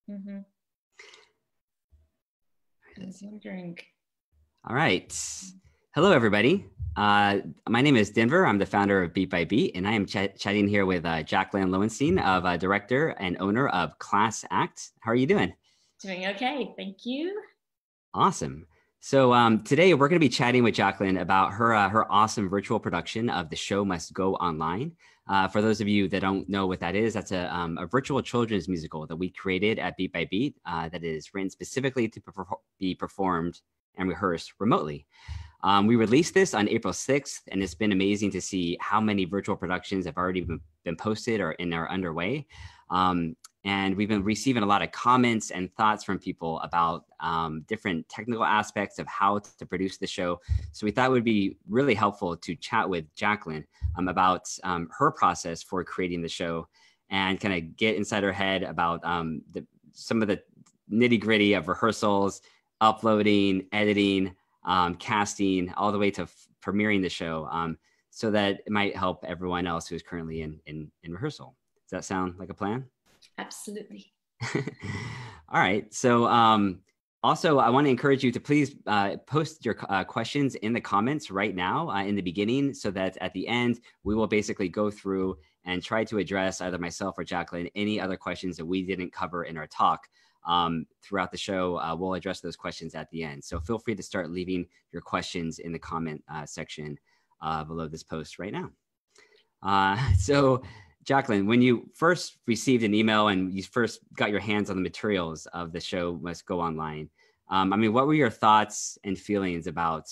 Mm-hmm. I was wondering. All right. Hello, everybody. My name is Denver. I'm the founder of Beat by Beat, and I am chatting here with Jacqueline Lowenstein, director and owner of Class Act. How are you doing? Doing okay. Thank you. Awesome. So today we're going to be chatting with Jacqueline about her awesome virtual production of The Show Must Go Online. For those of you that don't know what that is, that's a virtual children's musical that we created at Beat by Beat that is written specifically to be performed and rehearsed remotely. We released this on April 6th, and it's been amazing to see how many virtual productions have already been posted or are underway. And we've been receiving a lot of comments and thoughts from people about different technical aspects of how to produce the show. So we thought it would be really helpful to chat with Jacqueline about her process for creating the show and kind of get inside her head about some of the nitty gritty of rehearsals, uploading, editing, casting, all the way to premiering the show, so that it might help everyone else who's currently in rehearsal. Does that sound like a plan? Absolutely. All right. So also, I want to encourage you to please post your questions in the comments right now in the beginning, so that at the end, we will basically go through and try to address, either myself or Jacqueline, any other questions that we didn't cover in our talk. Throughout the show, we'll address those questions at the end. So feel free to start leaving your questions in the comment section below this post right now. So Jacqueline, when you first received an email and you first got your hands on the materials of The Show Must Go Online, what were your thoughts and feelings about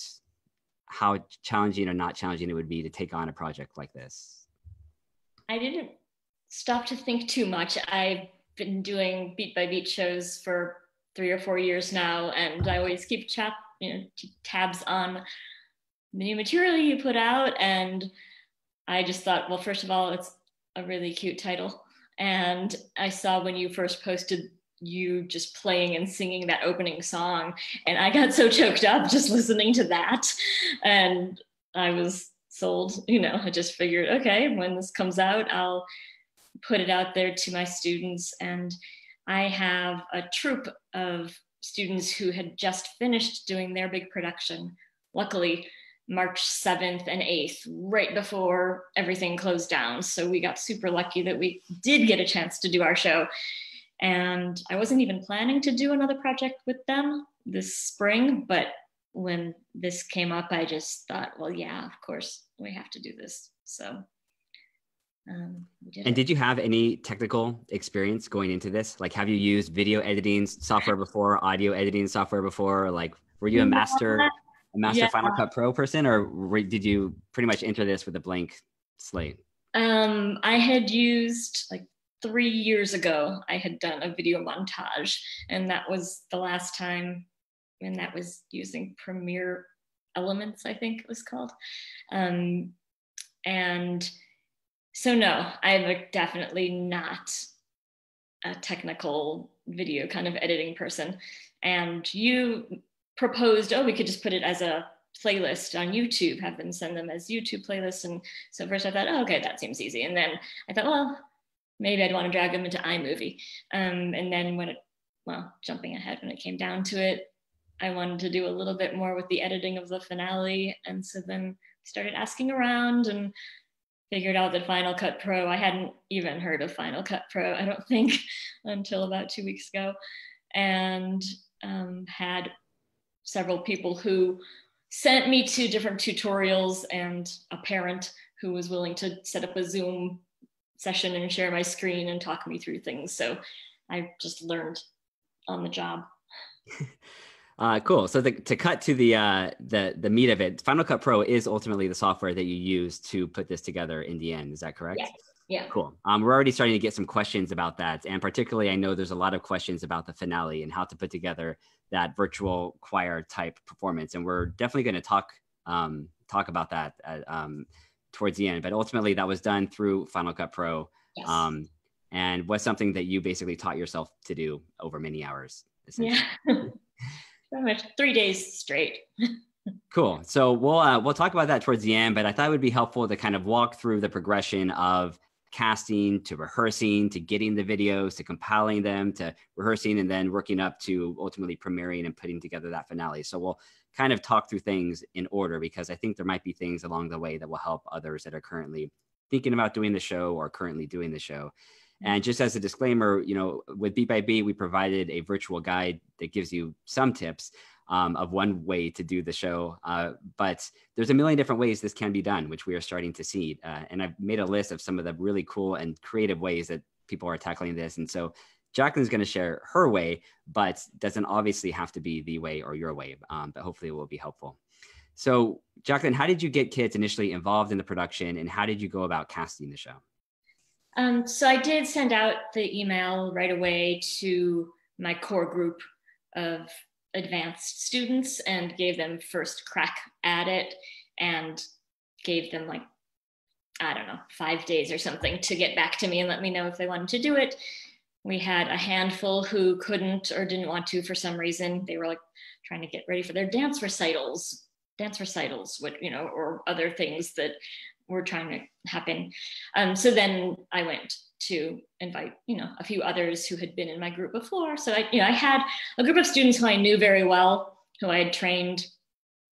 how challenging or not challenging it would be to take on a project like this? I didn't stop to think too much. I've been doing Beat by Beat shows for 3 or 4 years now, and I always keep tabs on the new material you put out. And I just thought, well, first of all, it's a really cute title. And I saw when you first posted you just playing and singing that opening song, and I got so choked up just listening to that. And I was sold. I just figured, okay, when this comes out, I'll put it out there to my students. And I have a troupe of students who had just finished doing their big production. Luckily, March 7th and 8th, right before everything closed down. So we got super lucky that we did get a chance to do our show. And I wasn't even planning to do another project with them this spring, but when this came up, I just thought, well, yeah, of course, we have to do this. So did you have any technical experience going into this? Like, have you used video editing software before, audio editing software before? Like, were you a master Final Cut Pro person, or did you pretty much enter this with a blank slate? I had used, like 3 years ago, I had done a video montage, and that was the last time, and that was using Premiere Elements, I think it was called. And so no, I'm definitely not a technical video kind of editing person. And you proposed, we could just put it as a playlist on YouTube, have them send them as YouTube playlists. And so first I thought, okay, that seems easy. And then I thought, well, maybe I'd want to drag them into iMovie. And then jumping ahead, when it came down to it, I wanted to do a little bit more with the editing of the finale. And so then started asking around and figured out that Final Cut Pro, I hadn't even heard of Final Cut Pro, I don't think, until about 2 weeks ago. And had several people who sent me to different tutorials, and a parent who was willing to set up a Zoom session and share my screen and talk me through things. So I just learned on the job. Cool. So to cut to the meat of it, Final Cut Pro is ultimately the software that you use to put this together in the end. Is that correct? Yeah. Cool. We're already starting to get some questions about that. And particularly, I know there's a lot of questions about the finale and how to put together that virtual choir type performance. And we're definitely going to talk about that towards the end. But ultimately, that was done through Final Cut Pro. Yes. And was something that you basically taught yourself to do over many hours. Yeah. Pretty much 3 days straight. Cool. So we'll talk about that towards the end, but I thought it would be helpful to kind of walk through the progression of casting to rehearsing to getting the videos to compiling them to rehearsing and then working up to ultimately premiering and putting together that finale. So we'll kind of talk through things in order because I think there might be things along the way that will help others that are currently thinking about doing the show or currently doing the show. And just as a disclaimer, you know, with Beat by Beat, we provided a virtual guide that gives you some tips of one way to do the show. But there's a million different ways this can be done, which we are starting to see. And I've made a list of some of the really cool and creative ways that people are tackling this. And so Jacqueline's going to share her way, but doesn't obviously have to be the way or your way, but hopefully it will be helpful. So Jacqueline, how did you get kids initially involved in the production and how did you go about casting the show? So I did send out the email right away to my core group of advanced students and gave them first crack at it and gave them like, I don't know, 5 days or something to get back to me and let me know if they wanted to do it. We had a handful who couldn't or didn't want to for some reason. They were like trying to get ready for their dance recitals, what, you know, or other things that were trying to happen. So then I went to invite, you know, a few others who had been in my group before. So I had a group of students who I knew very well, who I had trained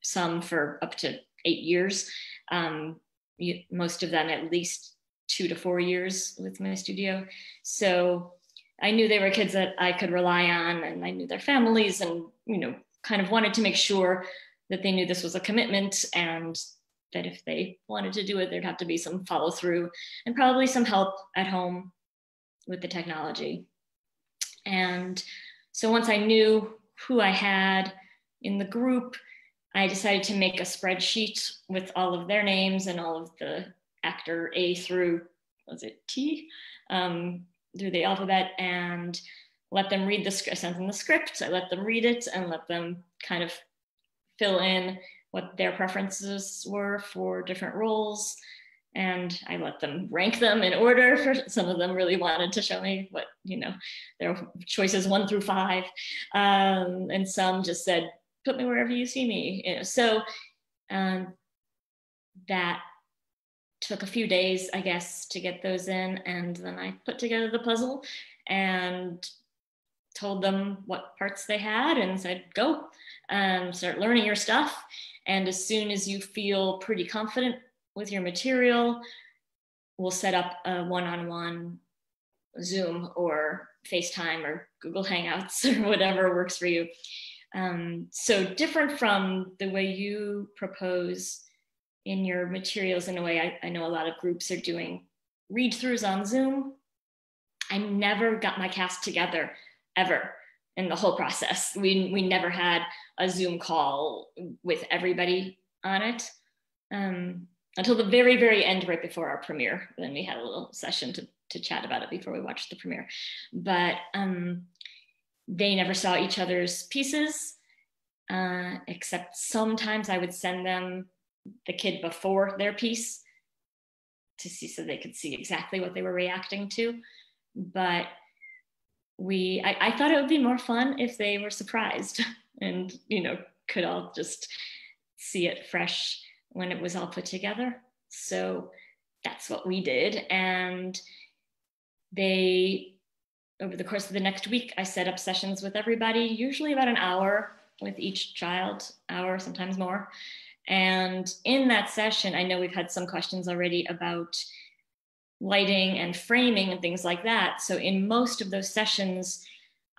some for up to 8 years. Most of them at least 2 to 4 years with my studio. So I knew they were kids that I could rely on and I knew their families and, you know, kind of wanted to make sure that they knew this was a commitment and that if they wanted to do it, there'd have to be some follow through and probably some help at home with the technology. And so once I knew who I had in the group, I decided to make a spreadsheet with all of their names and all of the actor A through, was it T, through the alphabet and let them read the script. I sent them the script, I let them read it and let them kind of fill in what their preferences were for different roles. And I let them rank them in order. For some of them really wanted to show me what, you know, their choices 1 through 5. And some just said, put me wherever you see me. You know, so that took a few days, I guess, to get those in. And then I put together the puzzle and told them what parts they had and said, go, start learning your stuff. And as soon as you feel pretty confident with your material, we'll set up a one-on-one Zoom or FaceTime or Google Hangouts or whatever works for you. So different from the way you propose in your materials in a way I know a lot of groups are doing read-throughs on Zoom. I never got my cast together ever in the whole process. We never had a Zoom call with everybody on it until the very, very end, right before our premiere. Then we had a little session to chat about it before we watched the premiere. But they never saw each other's pieces, except sometimes I would send them the kid before their piece to see so they could see exactly what they were reacting to. But I thought it would be more fun if they were surprised and, you know, could all just see it fresh when it was all put together. So that's what we did. And over the course of the next week, I set up sessions with everybody, usually about an hour with each child, hour, sometimes more. And in that session, I know we've had some questions already about lighting and framing and things like that. So in most of those sessions,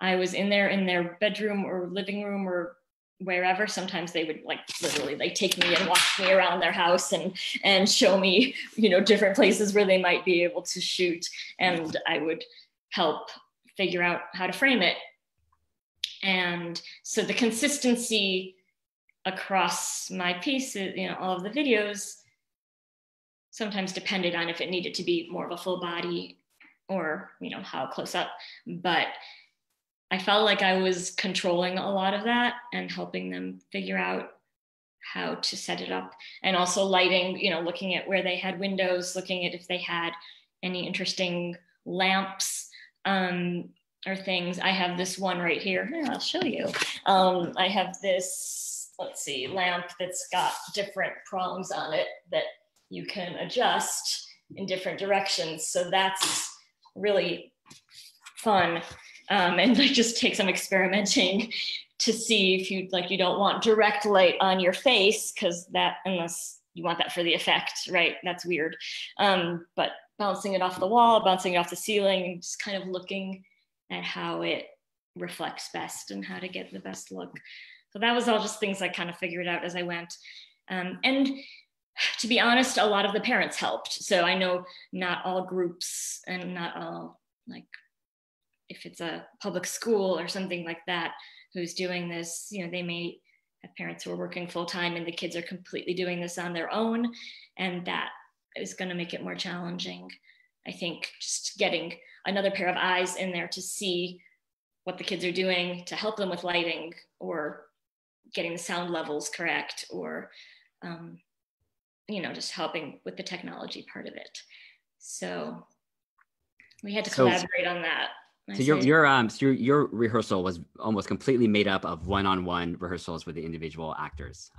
I was in their bedroom or living room or wherever. Sometimes they would like literally like take me and walk me around their house and show me, you know, different places where they might be able to shoot. And I would help figure out how to frame it. And so the consistency across my pieces, you know, all of the videos sometimes depended on if it needed to be more of a full body or, you know, how close up. But I felt like I was controlling a lot of that and helping them figure out how to set it up. And also lighting, you know, looking at where they had windows, looking at if they had any interesting lamps or things. I have this one right here. Yeah, I'll show you. I have this, let's see, lamp that's got different prongs on it that you can adjust in different directions. So that's really fun. And like just take some experimenting to see if you like, you don't want direct light on your face, because that, unless you want that for the effect, right? That's weird. But bouncing it off the wall, bouncing it off the ceiling, and just kind of looking at how it reflects best and how to get the best look. So that was all just things I kind of figured out as I went. And to be honest, a lot of the parents helped. So I know not all groups and not all, like if it's a public school or something like that who's doing this, you know, they may have parents who are working full time and the kids are completely doing this on their own. And that is going to make it more challenging. I think just getting another pair of eyes in there to see what the kids are doing, to help them with lighting or getting the sound levels correct, or, you know, just helping with the technology part of it. So we had to collaborate on that. So your rehearsal was almost completely made up of one-on-one rehearsals with the individual actors.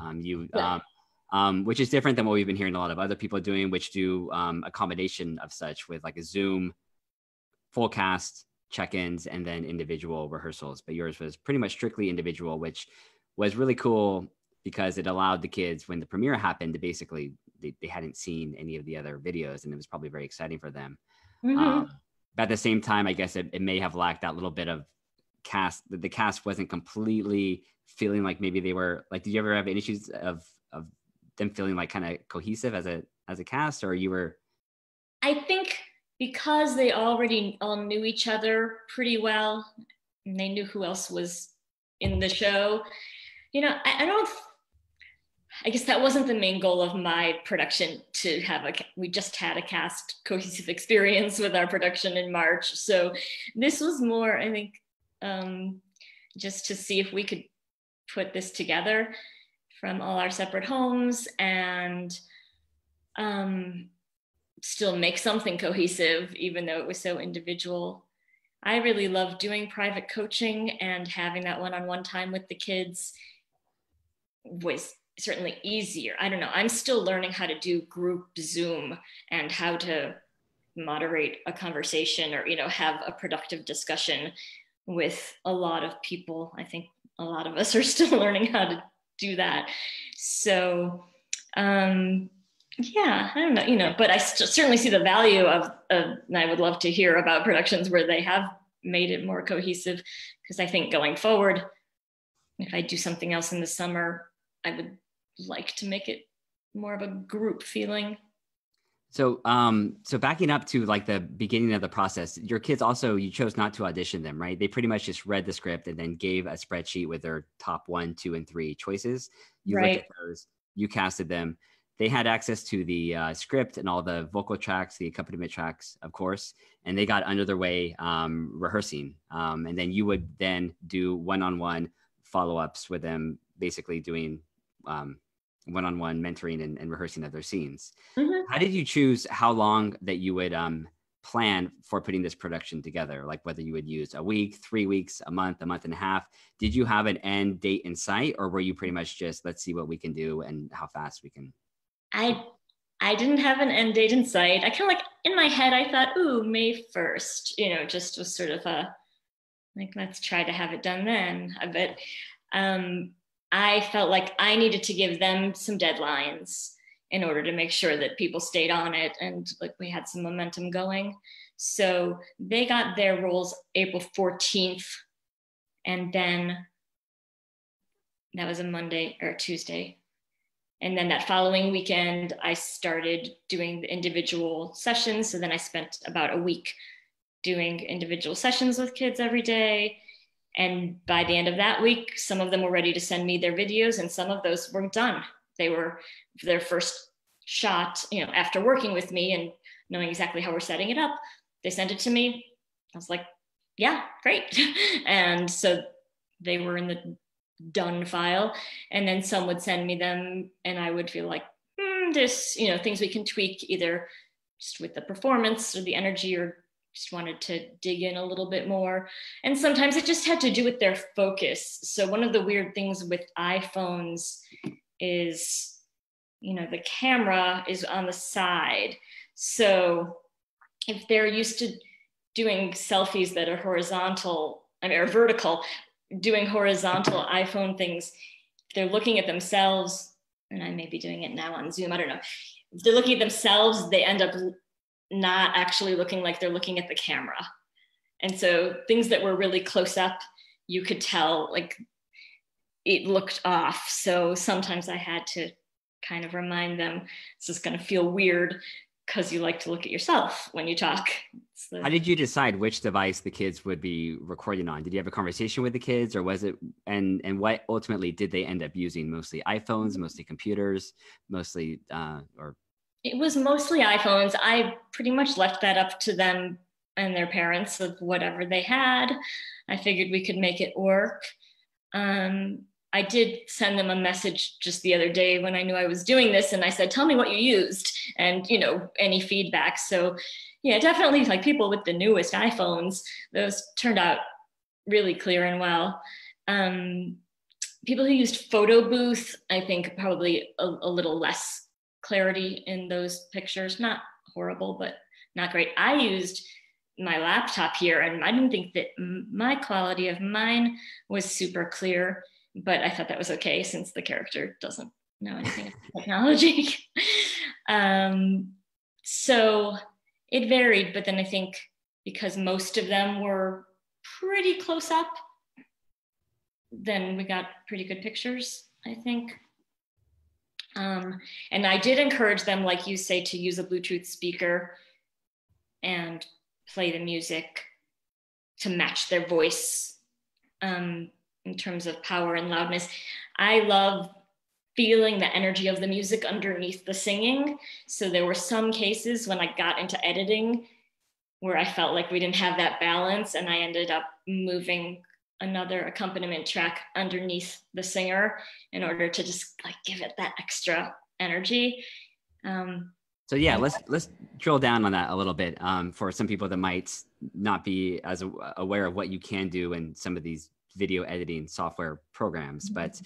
Which is different than what we've been hearing a lot of other people doing, which do a combination of such with like a Zoom, full cast, check-ins, and then individual rehearsals. But yours was pretty much strictly individual, which was really cool because it allowed the kids, when the premiere happened, to basically, they hadn't seen any of the other videos, and it was probably very exciting for them. Mm-hmm. But at the same time, I guess it may have lacked that little bit of cast. The cast wasn't completely feeling like maybe they were like, did you ever have any issues of them feeling like kind of cohesive as a cast, or you were? I think because they already all knew each other pretty well and they knew who else was in the show, you know, I guess that wasn't the main goal of my production, to have we just had a cast cohesive experience with our production in March. So this was more, I think, just to see if we could put this together from all our separate homes and still make something cohesive, even though it was so individual. I really love doing private coaching, and having that one-on-one time with the kids was certainly easier. I don't know, I'm still learning how to do group Zoom and how to moderate a conversation, or, you know, have a productive discussion with a lot of people. I think a lot of us are still learning how to do that. So yeah, I don't know, you know, but I certainly see the value of, and I would love to hear about productions where they have made it more cohesive, because I think going forward, if I do something else in the summer, I would like to make it more of a group feeling. So so backing up to like the beginning of the process, your kids also, you chose not to audition them, right? They pretty much just read the script and then gave a spreadsheet with their top 1, 2, and 3 choices. You right. looked at those, you casted them. They had access to the script and all the vocal tracks, the accompaniment tracks, of course, and they got under their way rehearsing. And then you would then do one-on-one follow-ups with them, basically doing one-on-one mentoring and rehearsing of their scenes. Mm-hmm. How did you choose how long that you would plan for putting this production together? Like whether you would use a week, 3 weeks, a month and a half. Did you have an end date in sight, or were you pretty much just, let's see what we can do and how fast we can? I didn't have an end date in sight. I kind of, like, in my head, I thought, ooh, May 1st, you know, just was sort of like, let's try to have it done then. But I felt like I needed to give them some deadlines in order to make sure that people stayed on it and like we had some momentum going. So they got their roles April 14th. And then that was a Monday or a Tuesday. And then that following weekend, I started doing the individual sessions. So then I spent about a week doing individual sessions with kids every day. And by the end of that week, some of them were ready to send me their videos, and some of those were done. They were their first shot, you know, after working with me and knowing exactly how we're setting it up. They sent it to me. I was like, yeah, great. And so they were in the done file. And then some would send me them, and I would feel like, there's, you know, things we can tweak, either just with the performance or the energy, or just wanted to dig in a little bit more. And sometimes it just had to do with their focus. So one of the weird things with iPhones is, you know, the camera is on the side. So if they're used to doing selfies that are horizontal, I mean, or vertical, doing horizontal iPhone things, if they're looking at themselves, and I may be doing it now on Zoom, I don't know. If they're looking at themselves, they end up not actually looking like they're looking at the camera. And so things that were really close up, you could tell like it looked off. So sometimes I had to kind of remind them, this is going to feel weird because you like to look at yourself when you talk. How did you decide which device the kids would be recording on? Did you have a conversation with the kids, or was it, and what ultimately did they end up using? Mostly iPhones, mostly computers, mostly, or? It was mostly iPhones. I pretty much left that up to them and their parents of whatever they had. I figured we could make it work. I did send them a message just the other day when I knew I was doing this, and I said, tell me what you used and, you know, any feedback. So yeah, definitely like people with the newest iPhones, those turned out really clear and well. People who used photo booth, I think probably a little less clarity in those pictures. Not horrible, but not great. I used my laptop here, and I didn't think that my quality of mine was super clear, but I thought that was okay since the character doesn't know anything about technology. So it varied, but then I think because most of them were pretty close up, then we got pretty good pictures, I think. And I did encourage them, like you say, to use a Bluetooth speaker and play the music to match their voice in terms of power and loudness. I love feeling the energy of the music underneath the singing. So there were some cases when I got into editing where I felt like we didn't have that balance, and I ended up moving another accompaniment track underneath the singer in order to just like give it that extra energy. So yeah, let's drill down on that a little bit for some people that might not be as aware of what you can do in some of these video editing software programs. But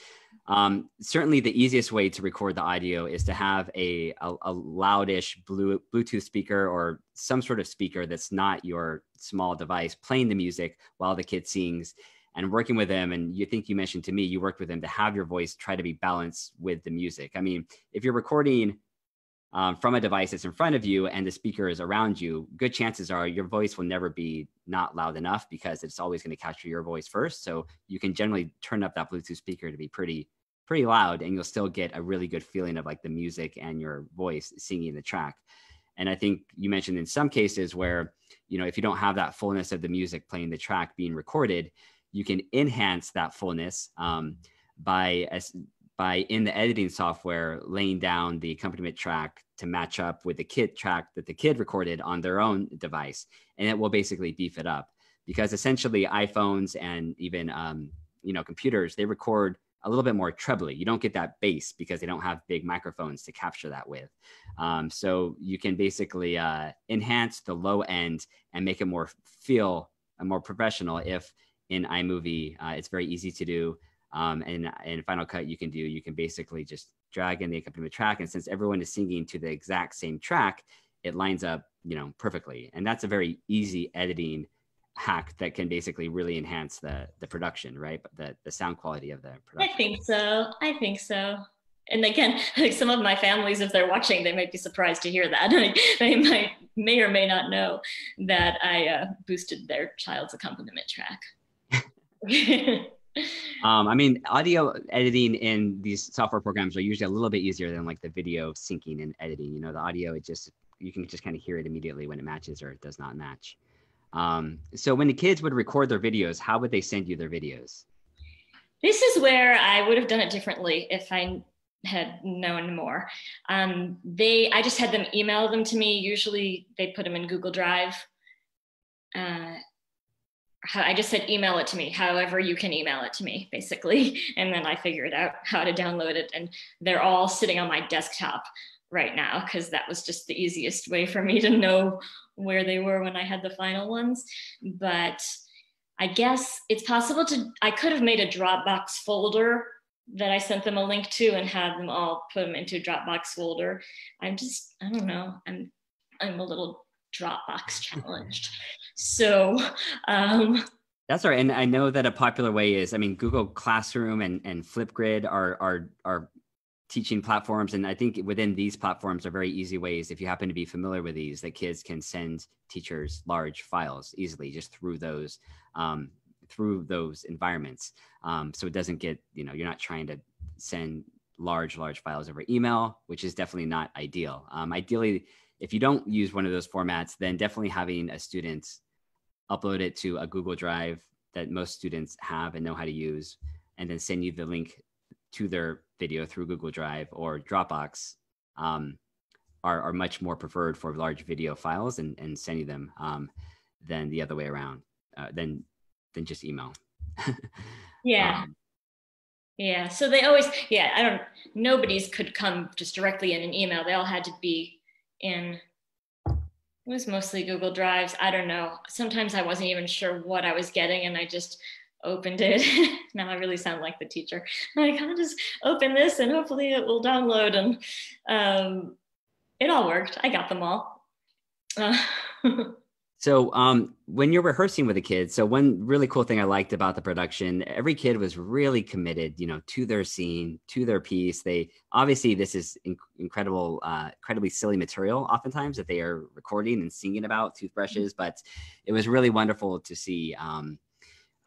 certainly the easiest way to record the audio is to have a loudish Bluetooth speaker or some sort of speaker that's not your small device playing the music while the kid sings, and working with them. And you mentioned to me, you worked with them to have your voice try to be balanced with the music. I mean, if you're recording from a device that's in front of you and the speaker is around you, good chances are your voice will never be not loud enough, because it's always going to capture your voice first. So you can generally turn up that Bluetooth speaker to be pretty loud, and you'll still get a really good feeling of like the music and your voice singing the track. And I think you mentioned in some cases where, you know, if you don't have that fullness of the music playing the track being recorded, you can enhance that fullness by in the editing software laying down the accompaniment track to match up with the kid track that the kid recorded on their own device. And it will basically beef it up, because essentially iPhones and even, you know, computers, they record a little bit more trebly. You don't get that bass because they don't have big microphones to capture that with. So you can basically enhance the low end and make it feel more professional. If in iMovie, it's very easy to do. And in Final Cut, you can basically just drag in the accompaniment track. And since everyone is singing to the exact same track, it lines up, you know, perfectly. And that's a very easy editing hack that can basically really enhance the production, right? But the sound quality of the production. I think so. And again, like some of my families, if they're watching, they might be surprised to hear that. They may or may not know that I boosted their child's accompaniment track. I mean, audio editing in these software programs are usually a little bit easier than like the video syncing and editing. You know, the audio, you can just kind of hear it immediately when it matches or it does not match. So when the kids would record their videos, how would they send you their videos? This is where I would have done it differently if I had known more. I just had them email them to me. Usually they put them in Google Drive. I just said, email it to me, however you can email it to me, basically. And then I figured out how to download it. And they're all sitting on my desktop right now, because that was just the easiest way for me to know where they were when I had the final ones. But I guess it's possible I could have made a Dropbox folder that I sent them a link to and had them all put them into a Dropbox folder. I don't know. I'm a little Dropbox challenged. So That's right. And I know that a popular way is, I mean, Google Classroom and Flipgrid are teaching platforms. And I think within these platforms are very easy ways, if you happen to be familiar with these, that kids can send teachers large files easily just through those environments. So it doesn't get, you're not trying to send large files over email, which is definitely not ideal. Ideally, if you don't use one of those formats, then definitely having a student upload it to a Google Drive that most students have and know how to use, and then send you the link to their video through Google Drive or Dropbox are much more preferred for large video files and sending them than the other way around, than just email. yeah. Yeah. So they always, nobody's could come just directly in an email. They all had to be in, it was mostly Google Drives. I don't know. Sometimes I wasn't even sure what I was getting and I just opened it. Now I really sound like the teacher. Like, I'll just open this and hopefully it will download. And it all worked. I got them all. So when you're rehearsing with the kids, so one really cool thing I liked about the production, every kid was really committed, to their scene, to their piece. They obviously, this is incredibly silly material oftentimes that they are recording and singing about toothbrushes, but it was really wonderful to see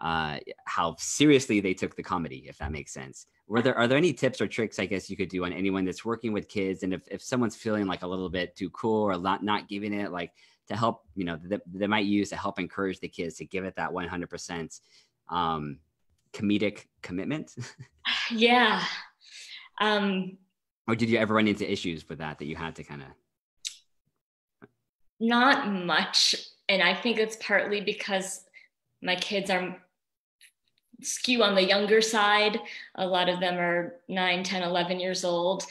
how seriously they took the comedy, if that makes sense. Are there any tips or tricks, I guess, you could do on anyone that's working with kids? And if someone's feeling like a little bit too cool or not giving it, like, to help, that they might use to help encourage the kids to give it that 100% comedic commitment? Yeah. Or did you ever run into issues with that you had to kind of? Not much. And I think it's partly because my kids are skew on the younger side. A lot of them are 9, 10, 11 years old.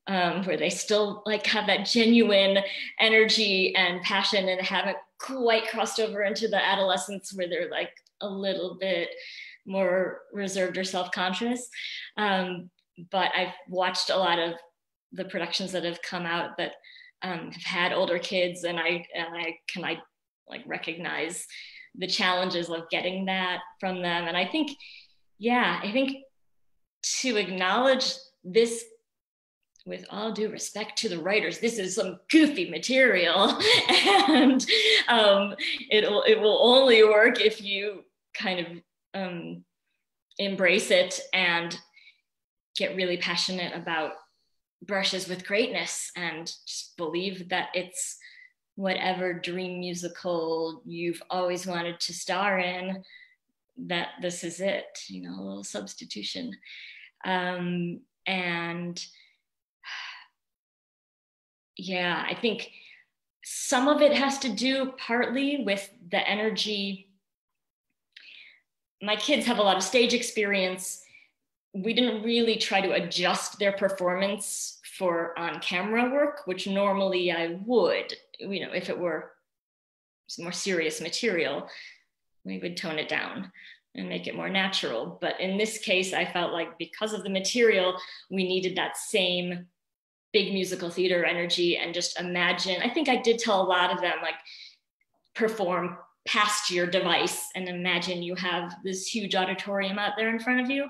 Where they still like have that genuine energy and passion and haven't quite crossed over into the adolescence where they're like a little bit more reserved or self-conscious. But I've watched a lot of the productions that have come out that have had older kids, and I can like recognize the challenges of getting that from them. And I think to acknowledge this, with all due respect to the writers, this is some goofy material, and it will only work if you kind of embrace it and get really passionate about brushes with greatness and just believe that it's whatever dream musical you've always wanted to star in, that this is it, a little substitution. And yeah, I think some of it has to do partly with the energy. My kids have a lot of stage experience. We didn't really try to adjust their performance for on-camera work, which normally I would, if it were some more serious material, we would tone it down and make it more natural. But in this case, I felt like because of the material, we needed that same big musical theater energy, and just imagine, I think I did tell a lot of them, like, perform past your device and imagine you have this huge auditorium out there in front of you.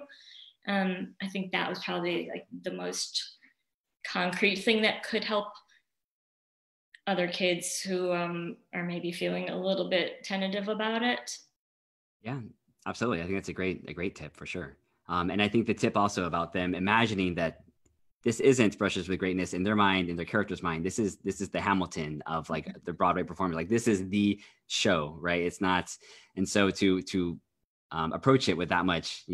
I think that was probably like the most concrete thing that could help other kids who are maybe feeling a little bit tentative about it. Yeah, absolutely. I think that's a great tip for sure. And I think the tip also about them imagining that this isn't Brushes with Greatness in their mind, in their character's mind. This is the Hamilton of like the Broadway performance. Like, this is the show, right? It's not. And so to approach it with that much,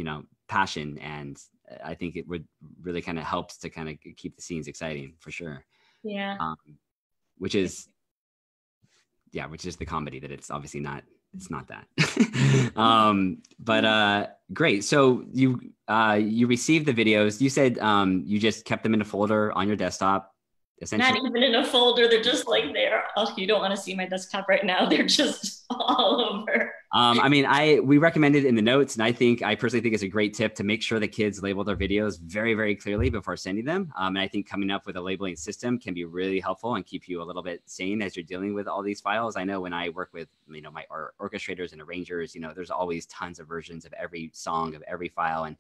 passion, and I think it would really kind of helps to kind of keep the scenes exciting for sure. Yeah. Which is the comedy that it's obviously not. It's not that. But great. So you received the videos. You said you just kept them in a folder on your desktop, essentially. Not even in a folder. They're just like there. Oh, you don't want to see my desktop right now. They're just all over. I mean, we recommend it in the notes, and I personally think it's a great tip to make sure the kids label their videos very, very clearly before sending them. And I think coming up with a labeling system can be really helpful and keep you a little bit sane as you're dealing with all these files. I know when I work with my orchestrators and arrangers, there's always tons of versions of every song of every file, and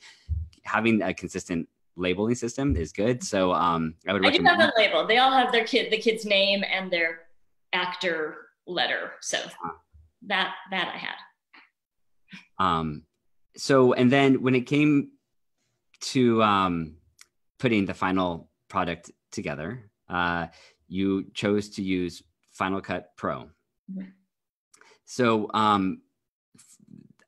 having a consistent labeling system is good. So I would recommend. I do have a label. They all have the kid's name and their actor letter. So that I had. So, and then when it came to putting the final product together, you chose to use Final Cut Pro. Mm-hmm. So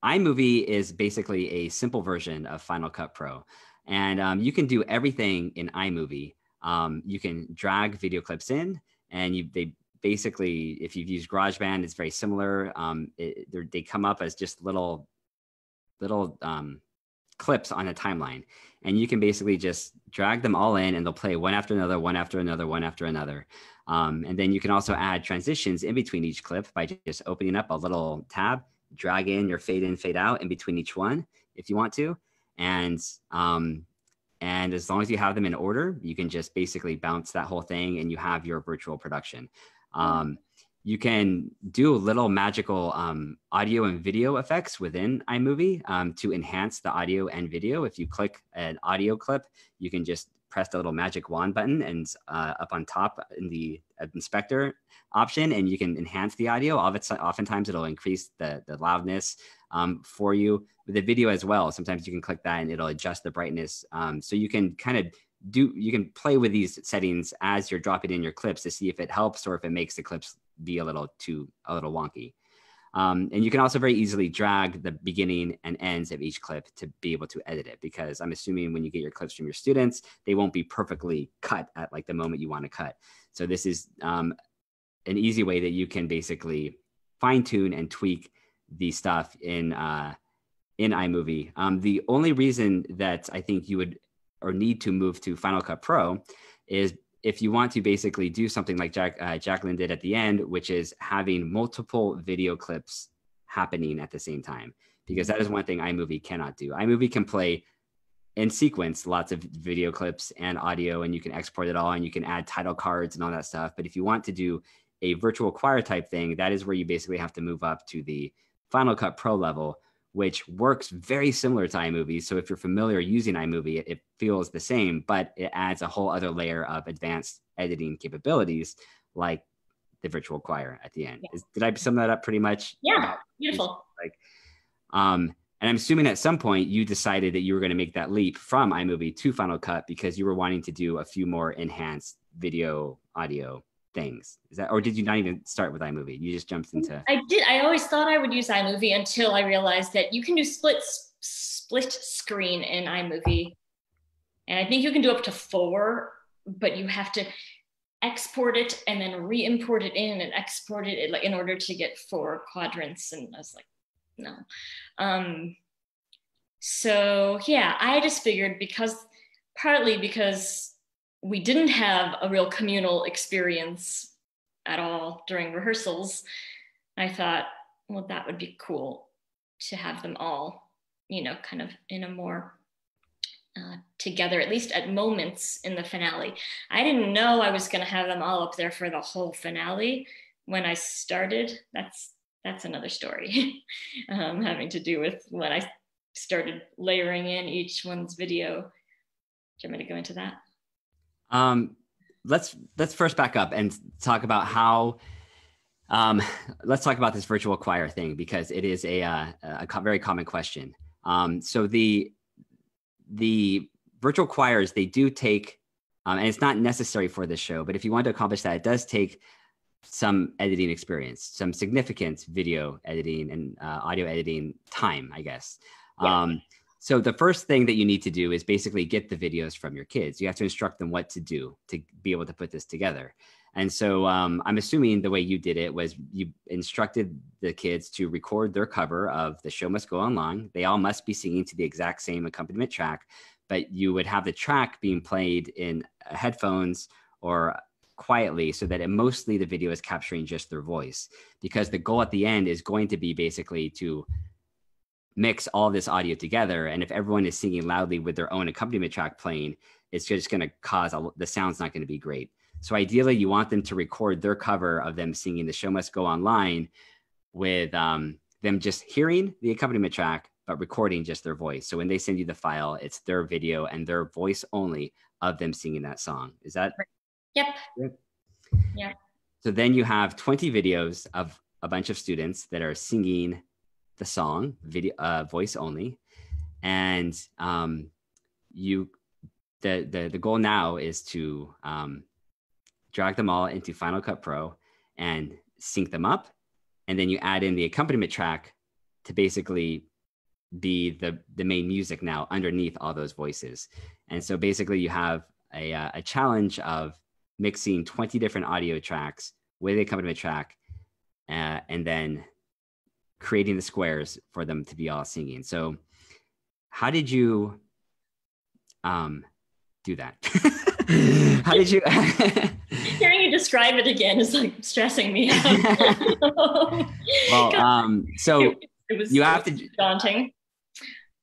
iMovie is basically a simple version of Final Cut Pro. And you can do everything in iMovie. You can drag video clips in, and they basically, if you've used GarageBand, it's very similar. They come up as just little clips on a timeline, and you can basically just drag them all in, and they'll play one after another, one after another, one after another. And then you can also add transitions in between each clip by just opening up a little tab, drag in your fade in, fade out in between each one if you want to. And as long as you have them in order, you can just basically bounce that whole thing, and you have your virtual production. You can do little magical audio and video effects within iMovie to enhance the audio and video. If you click an audio clip, you can just press the little magic wand button, and up on top in the inspector option, and you can enhance the audio. Oftentimes it'll increase the loudness for you. With the video as well, sometimes you can click that and it'll adjust the brightness. So you can you can play with these settings as you're dropping in your clips to see if it helps or if it makes the clips be a little wonky. And you can also very easily drag the beginning and ends of each clip to be able to edit it, because I'm assuming when you get your clips from your students, they won't be perfectly cut at like the moment you want to cut. So this is an easy way that you can basically fine tune and tweak the stuff in iMovie. The only reason that I think you would or need to move to Final Cut Pro is if you want to basically do something like Jacqueline did at the end, which is having multiple video clips happening at the same time, because that is one thing iMovie cannot do. iMovie can play in sequence lots of video clips and audio, and you can export it all, and you can add title cards and all that stuff. But if you want to do a virtual choir type thing, that is where you basically have to move up to the Final Cut Pro level, which works very similar to iMovie. So if you're familiar using iMovie, it feels the same, but it adds a whole other layer of advanced editing capabilities, like the virtual choir at the end. Yeah. Did I sum that up pretty much? Yeah, beautiful. And I'm assuming at some point you decided that you were going to make that leap from iMovie to Final Cut because you were wanting to do a few more enhanced video, audio things. Is that, or did you not even start with iMovie? You just jumped into... I did. I always thought I would use iMovie until I realized that you can do split screen in iMovie. And I think you can do up to 4, but you have to export it and then re-import it in and export it in order to get 4 quadrants. And I was like, no. So yeah, I just figured partly because we didn't have a real communal experience at all during rehearsals, I thought, well, that would be cool to have them all, kind of in a more together, at least at moments in the finale. I didn't know I was going to have them all up there for the whole finale when I started. That's another story, having to do with when I started layering in each one's video. Do you want me to go into that? Let's first back up and talk about how, let's talk about this virtual choir thing, because it is a very common question. So the virtual choirs, they do take, and it's not necessary for this show, but if you want to accomplish that, it does take some editing experience, some significant video editing and audio editing time, I guess. Yeah. So the first thing that you need to do is basically get the videos from your kids. You have to instruct them what to do to be able to put this together. And so I'm assuming the way you did it was you instructed the kids to record their cover of The Show Must Go On Long. They all must be singing to the exact same accompaniment track, but you would have the track being played in headphones or quietly so that mostly the video is capturing just their voice, because the goal at the end is going to be basically to mix all this audio together. And if everyone is singing loudly with their own accompaniment track playing, it's just going to cause the sound's not going to be great. So ideally, you want them to record their cover of them singing "The Show Must Go Online" with them just hearing the accompaniment track, but recording just their voice. So when they send you the file, it's their video and their voice only of them singing that song. Is that? Yep. Good? Yeah. So then you have 20 videos of a bunch of students that are singing the song, video, voice only. And the goal now is to drag them all into Final Cut Pro and sync them up. And then you add in the accompaniment track to basically be the main music now underneath all those voices. And so basically you have a challenge of mixing 20 different audio tracks with the accompaniment track, and then creating the squares for them to be all singing. So how did you do that? How did you? Hearing you describe it again is like stressing me out. Well, so you have to daunting.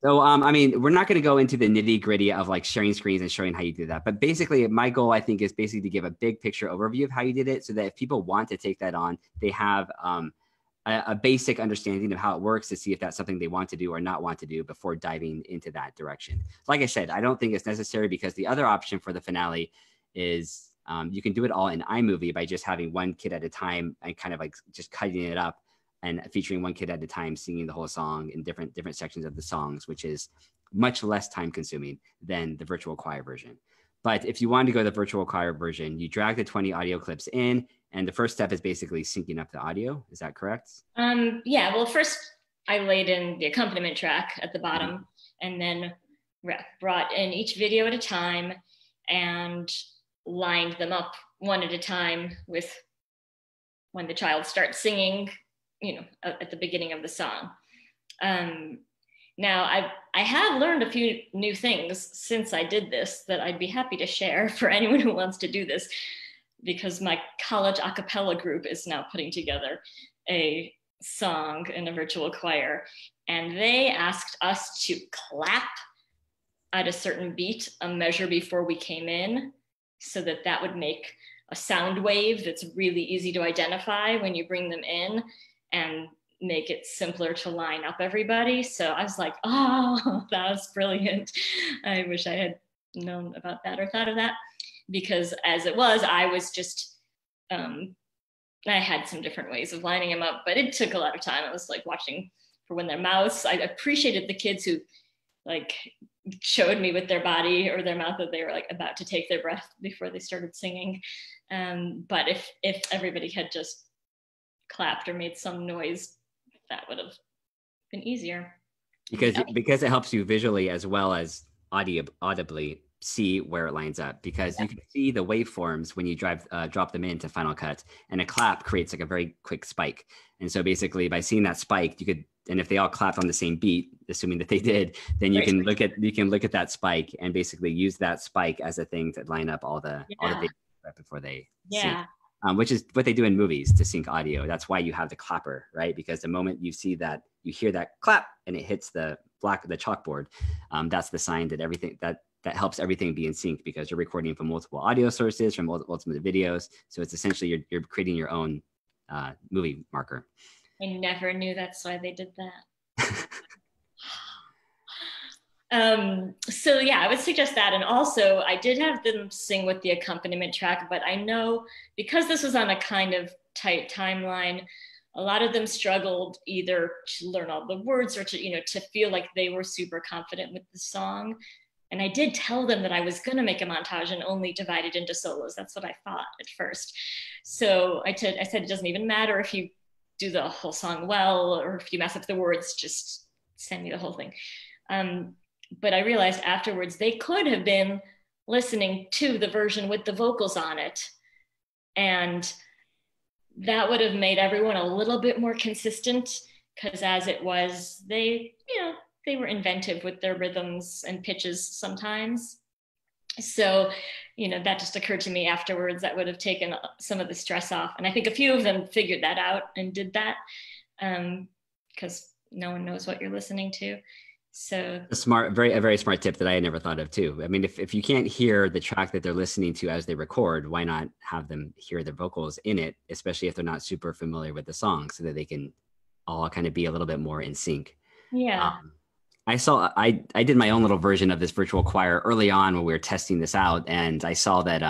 So, I mean, we're not going to go into the nitty gritty of like sharing screens and showing how you do that. But basically, my goal, I think, is basically to give a big picture overview of how you did it, so that if people want to take that on, they have a basic understanding of how it works, to see if that's something they want to do or not want to do before diving into that direction. Like I said, I don't think it's necessary, because the other option for the finale is you can do it all in iMovie by just having one kid at a time and kind of like just cutting it up and featuring one kid at a time singing the whole song in different sections of the songs, which is much less time consuming than the virtual choir version. But if you want to go the virtual choir version, you drag the 20 audio clips in, and the first step is basically syncing up the audio. Is that correct? Yeah, well, first I laid in the accompaniment track at the bottom, and then brought in each video at a time and lined them up one at a time with when the child starts singing, at the beginning of the song. Now, I have learned a few new things since I did this that I'd be happy to share for anyone who wants to do this, because my college a cappella group is now putting together a song in a virtual choir, and they asked us to clap at a certain beat, a measure before we came in, so that would make a sound wave that's really easy to identify when you bring them in, and make it simpler to line up everybody. So I was like, oh, that was brilliant. I wish I had known about that or thought of that, because as it was, I was just, I had some different ways of lining them up, but it took a lot of time. I was like watching for when their mouths, I appreciated the kids who like showed me with their body or their mouth that they were like about to take their breath before they started singing. But if everybody had just clapped or made some noise, that would have been easier. Because it helps you visually as well as audibly see where it lines up, because you can see the waveforms when you drop them into Final Cut, and a clap creates like a very quick spike. And so basically by seeing that spike, you could, and if they all clapped on the same beat, assuming that they did, then you can look at that spike and basically use that spike as a thing to line up all the videos right before they sync. Which is what they do in movies to sync audio. That's why you have the clapper, right? Because the moment you see that, you hear that clap and it hits the chalkboard, that's the sign that everything that helps everything be in sync, because you're recording from multiple audio sources, from multiple videos. So it's essentially you're creating your own movie marker. I never knew that's why they did that. So yeah, I would suggest that. And also I did have them sing with the accompaniment track, but I know because this was on a kind of tight timeline, a lot of them struggled either to learn all the words or to feel like they were super confident with the song. And I did tell them that I was going to make a montage and only divide it into solos. That's what I thought at first. So I said, it doesn't even matter if you do the whole song well, or if you mess up the words, just send me the whole thing. But I realized afterwards they could have been listening to the version with the vocals on it. And that would have made everyone a little bit more consistent, because as it was, they were inventive with their rhythms and pitches sometimes. So, that just occurred to me afterwards. That would have taken some of the stress off. And I think a few of them figured that out and did that, because no one knows what you're listening to. So A very smart tip that I had never thought of too. I mean, if you can't hear the track that they're listening to as they record, why not have them hear their vocals in it, especially if they're not super familiar with the song, so that they can all kind of be a little bit more in sync. yeah. I did my own little version of this virtual choir early on when we were testing this out, and I saw that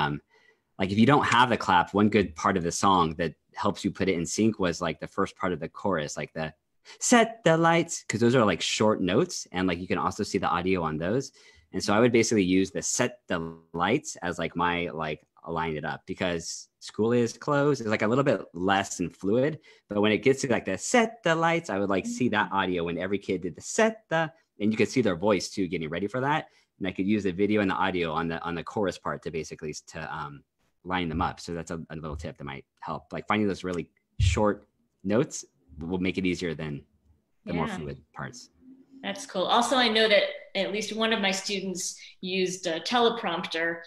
like if you don't have the clap, one good part of the song that helps you put it in sync was like the first part of the chorus, like the set the lights, because those are like short notes, and like you can also see the audio on those. And so I would basically use the set the lights as like my like align it up, because school is closed. It's like a little bit less and fluid, but when it gets to like the set the lights, I would like see that audio when every kid did the set the, and you could see their voice too getting ready for that. And I could use the video and the audio on the chorus part to basically line them up. So that's a little tip that might help. Like finding those really short notes will make it easier than the more fluid parts. That's cool. Also, I know that at least one of my students used a teleprompter,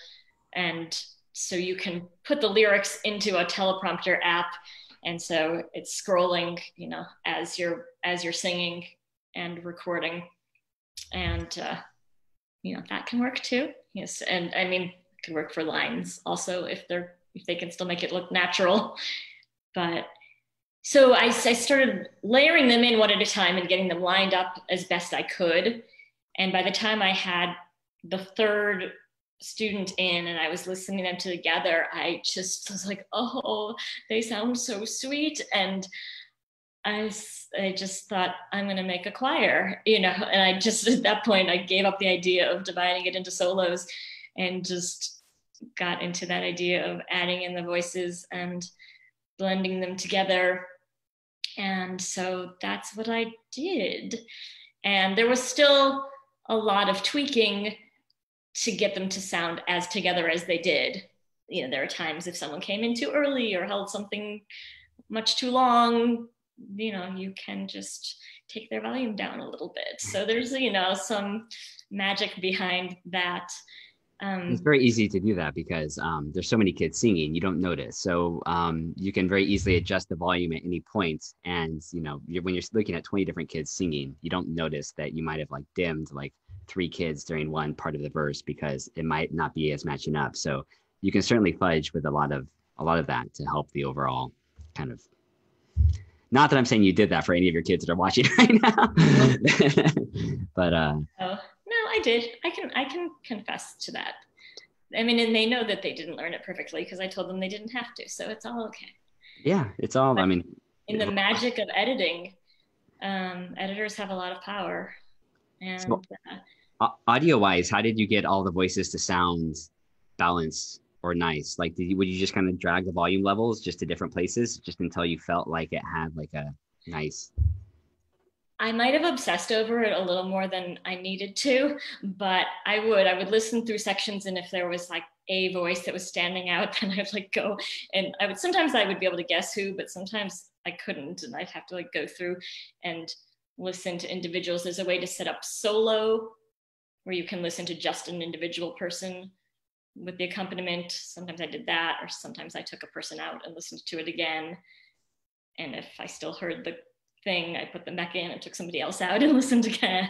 and so you can put the lyrics into a teleprompter app, and so it's scrolling, as you're singing and recording, and that can work too. Yes, and I mean, it can work for lines also if they can still make it look natural, but. So I started layering them in one at a time and getting them lined up as best I could. And by the time I had the third student in and I was listening them together, I just was like, oh, they sound so sweet. And I just thought, I'm going to make a choir, and I just, at that point, I gave up the idea of dividing it into solos and just got into that idea of adding in the voices and blending them together. And so that's what I did. And there was still a lot of tweaking to get them to sound as together as they did. There are times if someone came in too early or held something much too long, you can just take their volume down a little bit. So there's, some magic behind that. It's very easy to do that because there's so many kids singing, you don't notice. So you can very easily adjust the volume at any point. And, when you're looking at 20 different kids singing, you don't notice that you might have like dimmed like 3 kids during one part of the verse because it might not be as matching up. So you can certainly fudge with a lot of that to help the overall kind of. Not that I'm saying you did that for any of your kids that are watching right now, but oh no, I did. I can confess to that. I mean, and they know that they didn't learn it perfectly because I told them they didn't have to, so it's all okay. Yeah, it's all. But I mean, in the magic of editing, editors have a lot of power. And so, audio-wise, how did you get all the voices to sound balanced or nice? Like, would you just kind of drag the volume levels just to different places, just until you felt like it had like a nice? I might have obsessed over it a little more than I needed to, but I would listen through sections, and if there was like a voice that was standing out, then I'd like go and sometimes I would be able to guess who, but sometimes I couldn't, and I'd have to like go through and listen to individuals. There's a way to set up solo where you can listen to just an individual person with the accompaniment. Sometimes I did that, or sometimes I took a person out and listened to it again. And if I still heard the thing, I put them back in and took somebody else out and listened again.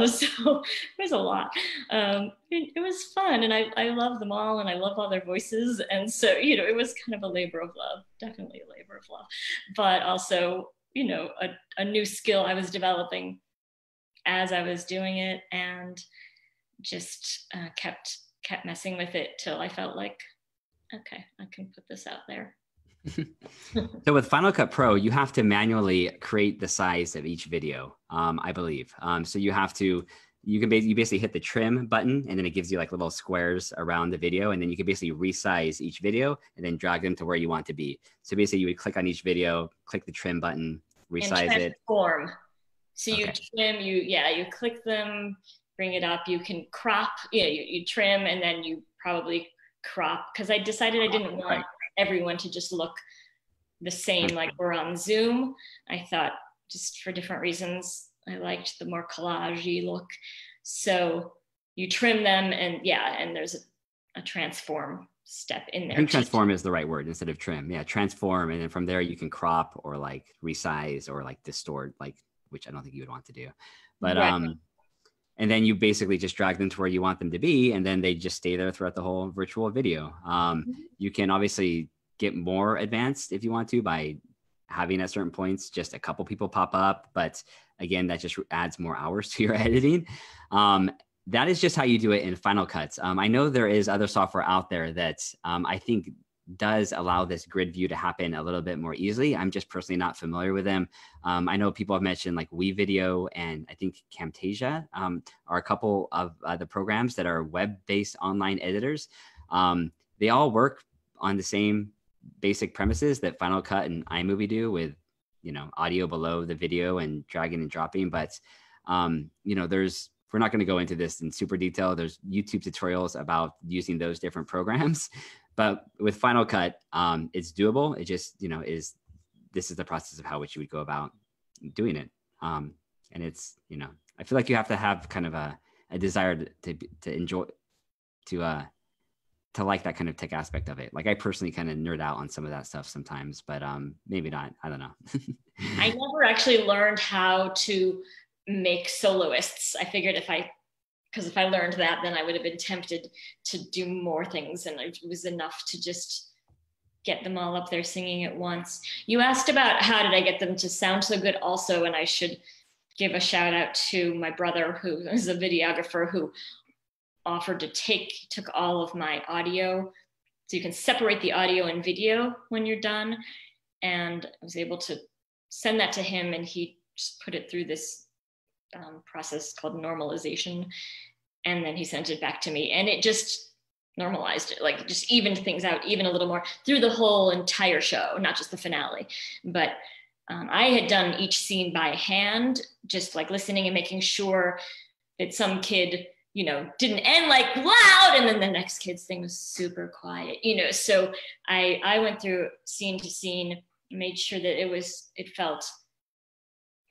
So there's a lot. It was fun, and I love them all, and I love all their voices. And so, it was kind of a labor of love, definitely a labor of love, but also, a new skill I was developing as I was doing it, and just kept messing with it till I felt like, okay, I can put this out there. So with Final Cut Pro, you have to manually create the size of each video, I believe. So you basically hit the trim button, and then it gives you like little squares around the video, and then you can basically resize each video and then drag them to where you want to be. So basically you would click on each video, click the trim button, resize and it. Transform. So you Okay. trim, you click them, bring it up, you can crop, you trim, and then you probably crop, because I decided I didn't want everyone to just look the same like we're on Zoom. I thought, just for different reasons, I liked the more collagey look. So you trim them, and yeah, and there's a transform step in I there. think transform is the right word instead of trim. Yeah, transform, and then from there you can crop or like resize or like distort, like, which I don't think you would want to do. But Right. and then you basically just drag them to where you want them to be, and then they just stay there throughout the whole virtual video. You can obviously get more advanced if you want to by having at certain points just a couple people pop up, but again, that just adds more hours to your editing. That is just how you do it in Final Cut. I know there is other software out there that I think does allow this grid view to happen a little bit more easily. I'm just personally not familiar with them. I know people have mentioned like WeVideo and I think Camtasia are a couple of the programs that are web-based online editors. They all work on the same basic premises that Final Cut and iMovie do, with, you know, audio below the video and dragging and dropping. But, you know, we're not going to go into this in super detail. There's YouTube tutorials about using those different programs. But with Final Cut, it's doable. It just, you know, this is the process of how which you would go about doing it. And it's, you know, I feel like you have to have kind of a desire to enjoy, to like that kind of tech aspect of it. Like I personally kind of nerd out on some of that stuff sometimes, but maybe not. I don't know. I never actually learned how to make soloists. I figured if I learned that, then I would have been tempted to do more things, and it was enough to just get them all up there singing at once. You asked about how did I get them to sound so good also, and I should give a shout out to my brother, who is a videographer, who offered to took all of my audio, so you can separate the audio and video when you're done. And I was able to send that to him, and he just put it through this process called normalization. And then he sent it back to me, and it just normalized it, like just evened things out even a little more through the whole entire show, not just the finale. But I had done each scene by hand, just like listening and making sure that some kid, you know, didn't end like loud, and then the next kid's thing was super quiet, you know. So I went through scene to scene, made sure that it felt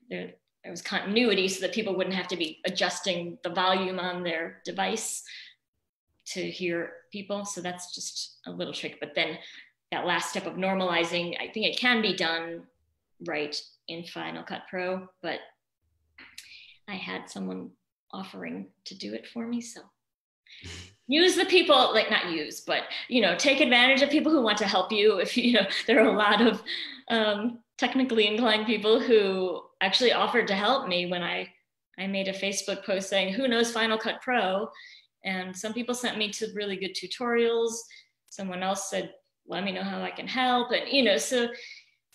there was continuity, so that people wouldn't have to be adjusting the volume on their device to hear people. So that's just a little trick. But then that last step of normalizing, I think it can be done right in Final Cut Pro, but I had someone offering to do it for me. So use the people, like not use, but, you know, take advantage of people who want to help you. If, you know, there are a lot of technically inclined people who actually offered to help me when I made a Facebook post saying, who knows Final Cut Pro? And some people sent me to really good tutorials. Someone else said, let me know how I can help. And, you know, so,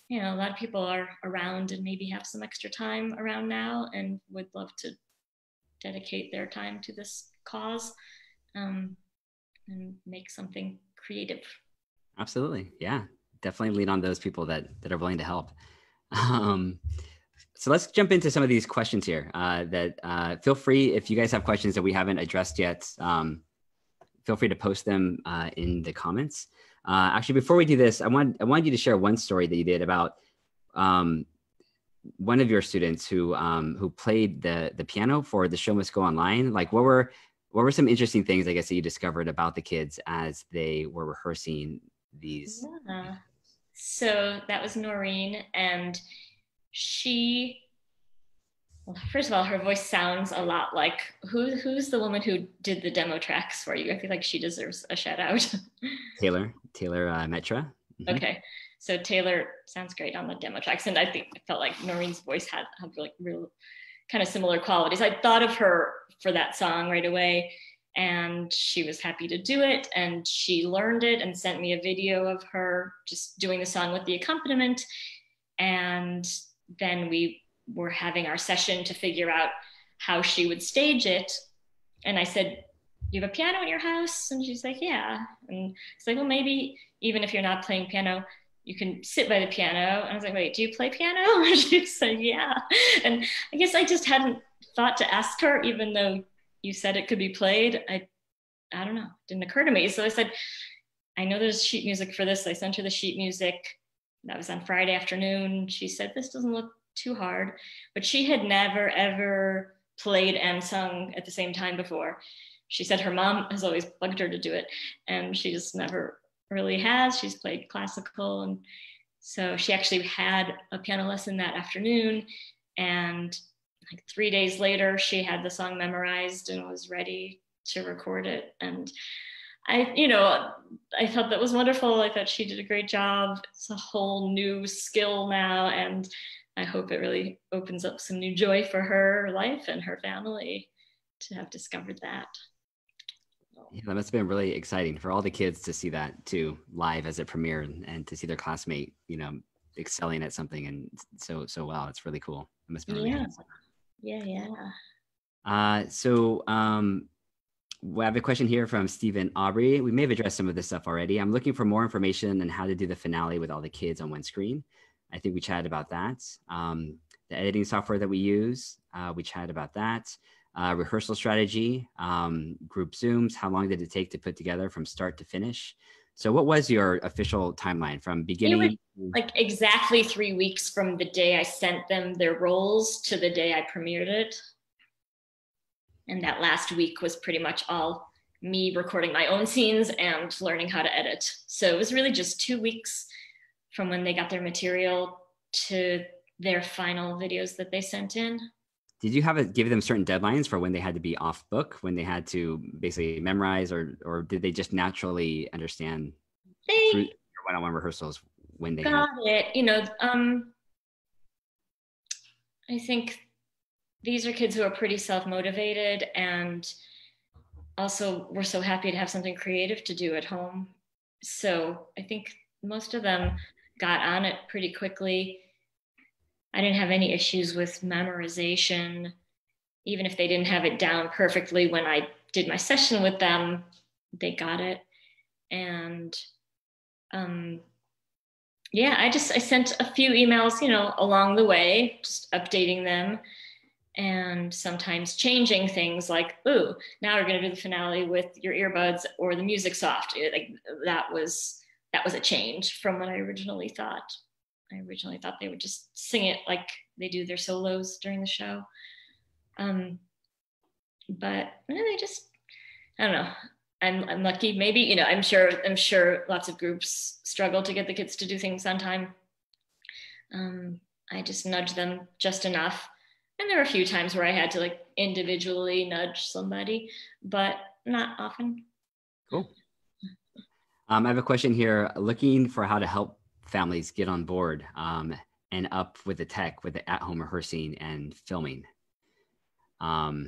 you know, a lot of people are around and maybe have some extra time around now and would love to dedicate their time to this cause and make something creative. Absolutely. Yeah, definitely lean on those people that are willing to help. So let's jump into some of these questions here. Feel free, if you guys have questions that we haven't addressed yet, feel free to post them in the comments. Actually, before we do this, I want you to share one story that you did about one of your students who played the piano for The Show Must Go Online. Like, what were some interesting things, I guess, that you discovered about the kids as they were rehearsing these? Yeah. So that was Noreen, and well, first of all, her voice sounds a lot like who's the woman who did the demo tracks for you? I feel like she deserves a shout out. Taylor Metra. Mm-hmm. Okay, so Taylor sounds great on the demo tracks, and I felt like Noreen's voice had like real kind of similar qualities. I thought of her for that song right away, and she was happy to do it, and she learned it and sent me a video of her just doing the song with the accompaniment. And then we were having our session to figure out how she would stage it. And I said, you have a piano in your house? And she's like, yeah. And it's like, well, maybe even if you're not playing piano, you can sit by the piano. And I was like, wait, do you play piano? And she said, yeah. And I guess I just hadn't thought to ask her, even though you said it could be played. I don't know, it didn't occur to me. So I said, I know there's sheet music for this. I sent her the sheet music. That was on Friday afternoon. She said, this doesn't look too hard, but she had never, ever played and sung at the same time before. she said her mom has always bugged her to do it, and she just never really has. She's played classical, and so she actually had a piano lesson that afternoon, and like 3 days later, she had the song memorized and was ready to record it. And I thought that was wonderful. I thought she did a great job. It's a whole new skill now, and I hope it really opens up some new joy for her life and her family to have discovered that. Yeah, that must have been really exciting for all the kids to see that too live as it premiered, and to see their classmate, excelling at something and so well. It's really cool. It must have been really fun. So we have a question here from Stephen Aubrey. We may have addressed some of this stuff already. I'm looking for more information on how to do the finale with all the kids on one screen. I think we chatted about that. The editing software that we use, we chatted about that. Rehearsal strategy, group Zooms. How long did it take to put together from start to finish? So what was your official timeline from beginning? It was like exactly 3 weeks from the day I sent them their roles to the day I premiered it. And that last week was pretty much all me recording my own scenes and learning how to edit. So it was really just 2 weeks from when they got their material to their final videos that they sent in. Did you give them certain deadlines for when they had to be off book, when they had to basically memorize, or did they just naturally understand through your one-on-one rehearsals when they got it? I think these are kids who are pretty self-motivated, and also we're so happy to have something creative to do at home. So I think most of them got on it pretty quickly. I didn't have any issues with memorization. Even if they didn't have it down perfectly when I did my session with them, they got it. And I sent a few emails, along the way, just updating them and sometimes changing things like, ooh, now we're going to do the finale with your earbuds or the music soft. Like that was a change from what I originally thought. I originally thought they would just sing it like they do their solos during the show. But they just, I don't know. I'm lucky. Maybe, I'm sure lots of groups struggle to get the kids to do things on time. I just nudge them just enough. And there were a few times where I had to like individually nudge somebody, but not often. Cool. I have a question here, looking for how to help families get on board and up with the tech, with the at-home rehearsing and filming. I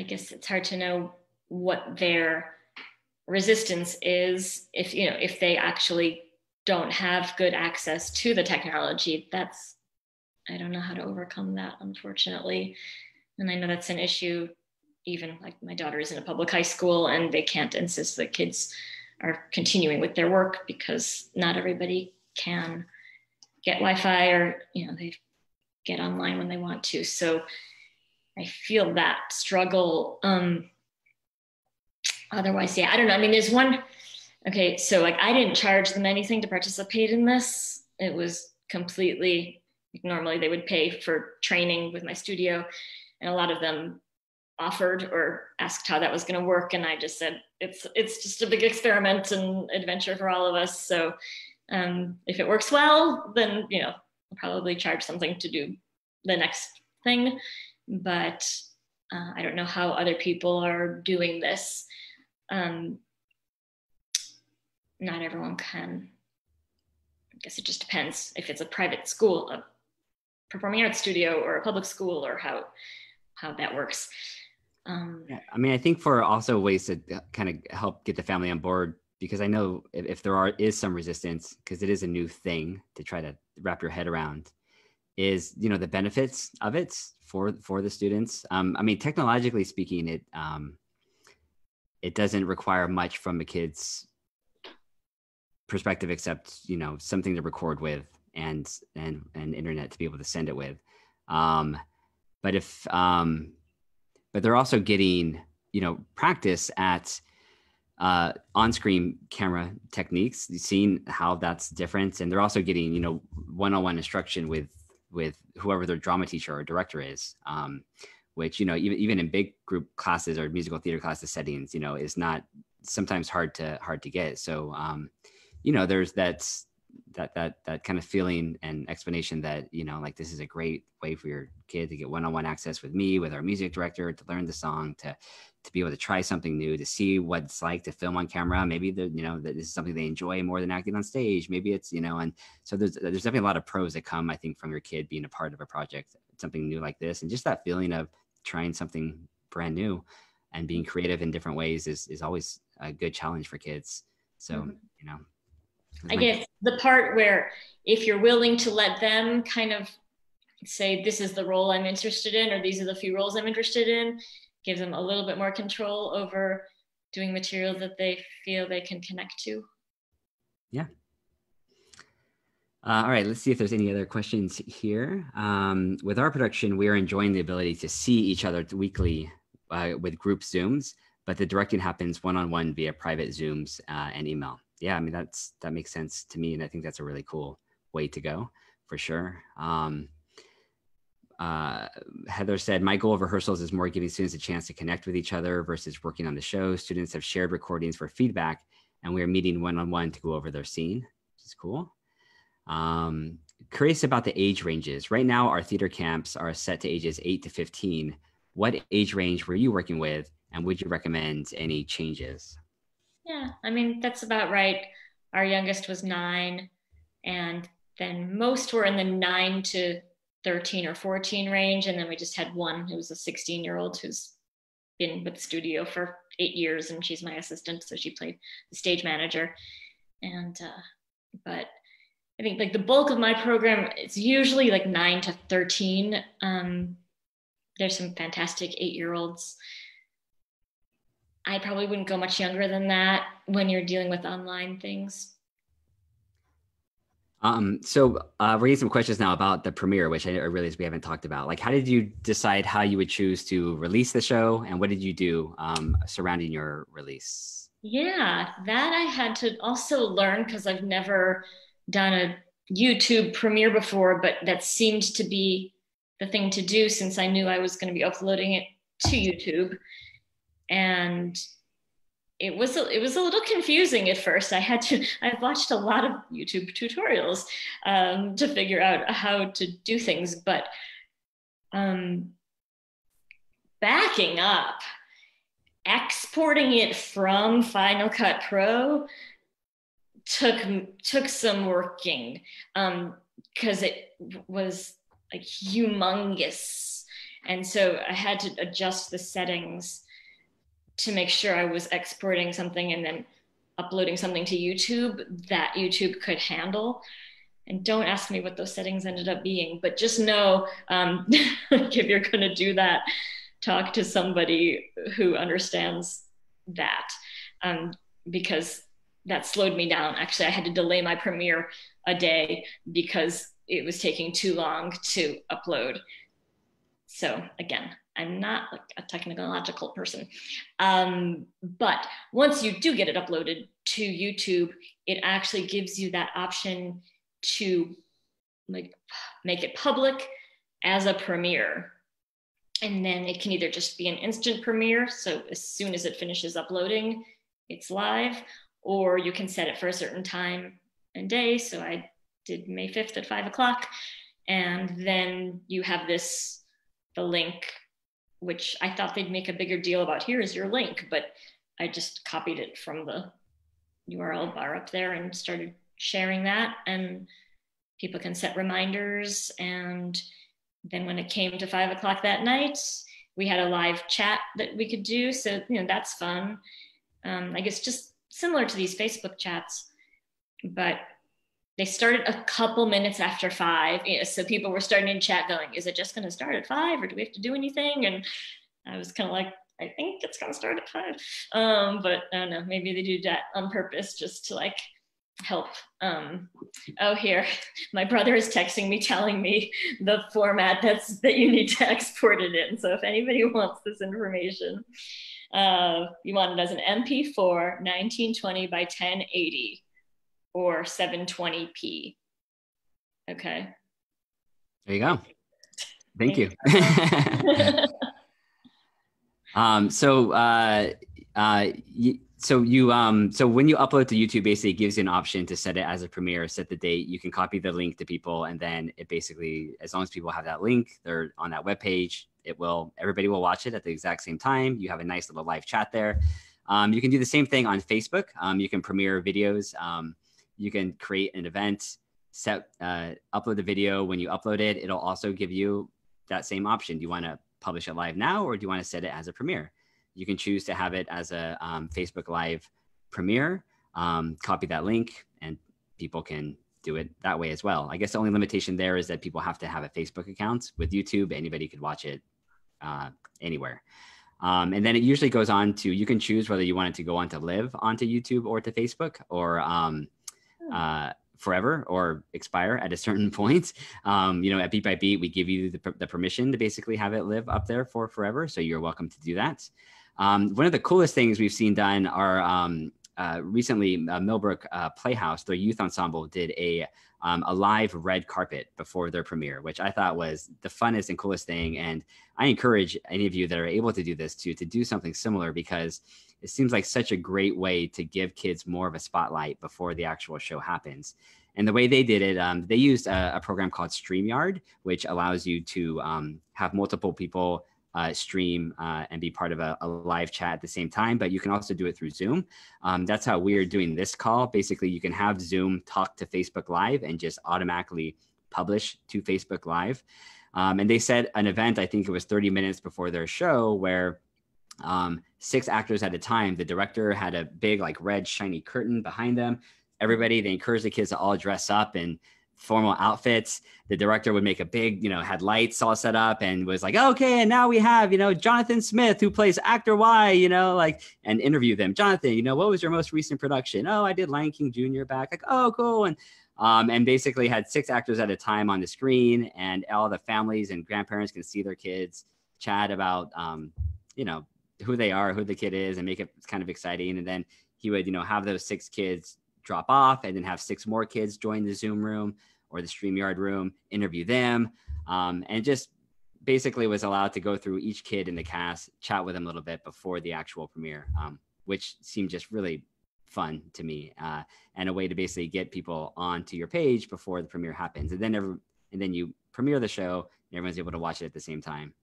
guess it's hard to know what their resistance is if they actually don't have good access to the technology. I don't know how to overcome that, unfortunately. And I know that's an issue. Even like my daughter is in a public high school, and they can't insist that kids are continuing with their work because not everybody can get Wi-Fi, or they get online when they want to. So I feel that struggle. Otherwise, I don't know. I mean, there's one. Okay, so like I didn't charge them anything to participate in this. It was completely, normally they would pay for training with my studio, and a lot of them offered or asked how that was going to work, and I just said it's just a big experiment and adventure for all of us. So if it works well, then I'll probably charge something to do the next thing. But I don't know how other people are doing this. Not everyone can. I guess it just depends if it's a private school, a performing arts studio, or a public school, or how that works. I mean, I think for also ways to kind of help get the family on board, because I know if there is some resistance, because it is a new thing to try to wrap your head around, is the benefits of it for the students. I mean, technologically speaking, it doesn't require much from the kids' perspective, except something to record with and internet to be able to send it with. But they're also getting practice at on-screen camera techniques, seeing how that's different, and they're also getting one-on-one instruction with whoever their drama teacher or director is, which, even in big group classes or musical theater classes settings, is not sometimes hard to get. So, there's that kind of feeling and explanation that, like, this is a great way for your kid to get one-on-one access with me, with our music director, to learn the song, to be able to try something new, to see what it's like to film on camera. Maybe that this is something they enjoy more than acting on stage. Maybe it's, and so there's definitely a lot of pros that come, I think, from your kid being a part of a project, something new like this. And just that feeling of trying something brand new and being creative in different ways is always a good challenge for kids. So, I guess the part where if you're willing to let them kind of say, this is the role I'm interested in, or these are the few roles I'm interested in, gives them a little bit more control over doing material that they feel they can connect to. Yeah. All right, let's see if there's any other questions here. With our production, we are enjoying the ability to see each other weekly with group Zooms, but the directing happens one-on-one via private Zooms and email. Yeah, I mean, that makes sense to me. And I think that's a really cool way to go, for sure. Heather said, my goal of rehearsals is more giving students a chance to connect with each other versus working on the show. Students have shared recordings for feedback, and we are meeting one-on-one to go over their scene, which is cool. Curious about the age ranges. Right now, our theater camps are set to ages 8 to 15. What age range were you working with, and would you recommend any changes? Yeah, I mean, that's about right. Our youngest was 9, and then most were in the 9 to 13 or 14 range. And then we just had one who was a 16-year-old who's been with the studio for 8 years, and she's my assistant. So she played the stage manager. And, but I think like the bulk of my program, it's usually like 9 to 13. There's some fantastic 8-year-olds. I probably wouldn't go much younger than that when you're dealing with online things. So we're getting some questions now about the premiere, which I realize we haven't talked about. Like, how did you decide how you would choose to release the show, and what did you do surrounding your release? Yeah, that I had to also learn because I've never done a YouTube premiere before, but that seemed to be the thing to do since I knew I was going to be uploading it to YouTube. And it was a little confusing at first. I watched a lot of YouTube tutorials to figure out how to do things, but backing up, exporting it from Final Cut Pro took some working because it was like humongous. And so I had to adjust the settings to make sure I was exporting something and then uploading something to YouTube that YouTube could handle. And don't ask me what those settings ended up being, but just know if you're going to do that, talk to somebody who understands that, because that slowed me down. Actually, I had to delay my premiere a day because it was taking too long to upload. So again, I'm not like a technological person. But once you do get it uploaded to YouTube, it actually gives you that option to like make it public as a premiere. And then it can either just be an instant premiere. So as soon as it finishes uploading, it's live, or you can set it for a certain time and day. So I did May 5th at 5:00. And then you have the link, which I thought they'd make a bigger deal about. Here is your link, but I just copied it from the URL bar up there and started sharing that, and people can set reminders. And then when it came to 5:00 that night, we had a live chat that we could do. So, that's fun. I guess just similar to these Facebook chats, but they started a couple minutes after 5. So people were starting to chat going, is it just going to start at 5 or do we have to do anything? And I was kind of like, I think it's going to start at 5. But I don't know, maybe they do that on purpose just to like help. Oh, here, my brother is texting me, telling me the format that you need to export it in. So if anybody wants this information, you want it as an MP4 1920 by 1080 or 720p. Okay. There you go. Thank you. So when you upload to YouTube, basically it gives you an option to set it as a premiere, set the date. You can copy the link to people, and then it basically, as long as people have that link, they're on that webpage, everybody will watch it at the exact same time. You have a nice little live chat there. You can do the same thing on Facebook. You can premiere videos. You can create an event, upload the video. When you upload it, it'll also give you that same option. Do you want to publish it live now, or do you want to set it as a premiere? You can choose to have it as a Facebook Live premiere, copy that link, and people can do it that way as well. I guess the only limitation there is that people have to have a Facebook account. With YouTube, anybody could watch it anywhere. And then it usually goes on to, you can choose whether you want it to go on to live onto YouTube or to Facebook, or forever or expire at a certain point. At Beat by Beat, we give you the permission to basically have it live up there for forever. So you're welcome to do that. One of the coolest things we've seen done are recently Millbrook Playhouse, their youth ensemble, did a live red carpet before their premiere, which I thought was the funnest and coolest thing. And I encourage any of you that are able to do this to do something similar, because it seems like such a great way to give kids more of a spotlight before the actual show happens. And the way they did it, they used a program called StreamYard, which allows you to have multiple people stream and be part of a live chat at the same time, but you can also do it through Zoom. That's how we're doing this call. Basically, you can have Zoom talk to Facebook Live and just automatically publish to Facebook Live. And they set an event, I think it was 30 minutes before their show, where 6 actors at a time. The director had a big red shiny curtain behind them. Everybody, they encouraged the kids to all dress up in formal outfits. The director would make a big, had lights all set up and was like, okay, and now we have, Jonathan Smith, who plays actor Y, and interview them. Jonathan, what was your most recent production? Oh, I did Lion King Jr. back. Oh, cool. And basically had 6 actors at a time on the screen, and all the families and grandparents can see their kids, chat about, who they are, who the kid is, and make it kind of exciting. And then he would, have those 6 kids drop off, and then have 6 more kids join the Zoom room or the StreamYard room, interview them, and just basically was allowed to go through each kid in the cast, chat with them a little bit before the actual premiere, which seemed just really fun to me, and a way to basically get people onto your page before the premiere happens. And then you premiere the show, and everyone's able to watch it at the same time.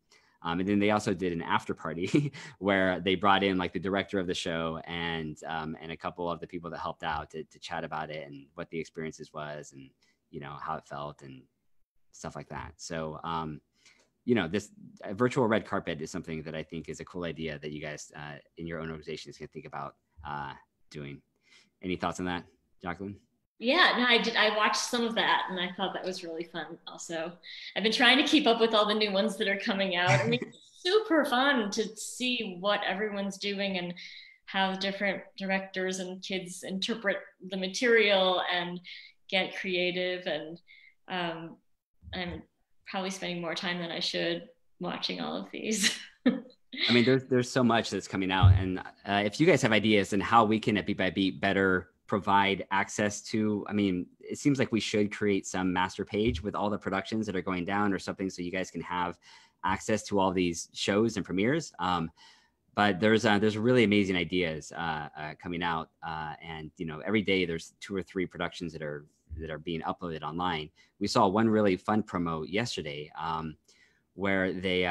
And then they also did an after party where they brought in the director of the show and a couple of the people that helped out to chat about it and what the experiences was, and how it felt and stuff like that. So this virtual red carpet is something that I think is a cool idea that you guys in your own organizations can think about doing. Any thoughts on that, Jacqueline? Yeah, no, I did. I watched some of that, and I thought that was really fun. Also, I've been trying to keep up with all the new ones that are coming out. I mean, it's super fun to see what everyone's doing and how different directors and kids interpret the material and get creative. And I'm probably spending more time than I should watching all of these. I mean, there's so much that's coming out, and if you guys have ideas on how we can at Beat by Beat better provide access to, it seems like we should create some master page with all the productions that are going down or something, so you guys can have access to all these shows and premieres. But there's really amazing ideas coming out, and every day there's 2 or 3 productions that are being uploaded online. We saw one really fun promo yesterday, where they